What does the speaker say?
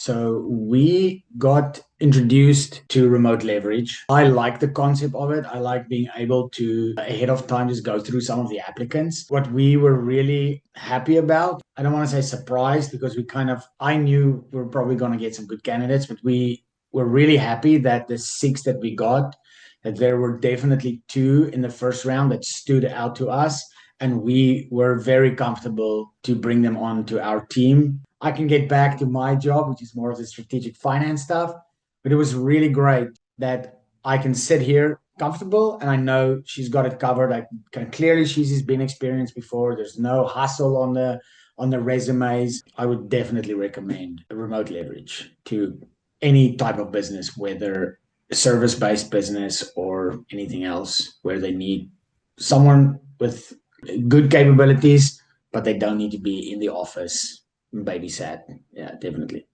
So we got introduced to remote leverage. I like the concept of it. I like being able to ahead of time just go through some of the applicants. What we were really happy about, I don't want to say surprised because I knew we were probably going to get some good candidates, but we were really happy that the 6 that we got, that there were definitely 2 in the first round that stood out to us. And we were very comfortable to bring them on to our team. I can get back to my job, which is more of the strategic finance stuff, but it was really great that I can sit here comfortable and I know she's got it covered. I can clearly she's been experienced before. There's no hustle on the resumes. I would definitely recommend a remote leverage to any type of business, whether a service-based business or anything else where they need someone with good capabilities, but they don't need to be in the office babysat. Yeah, definitely.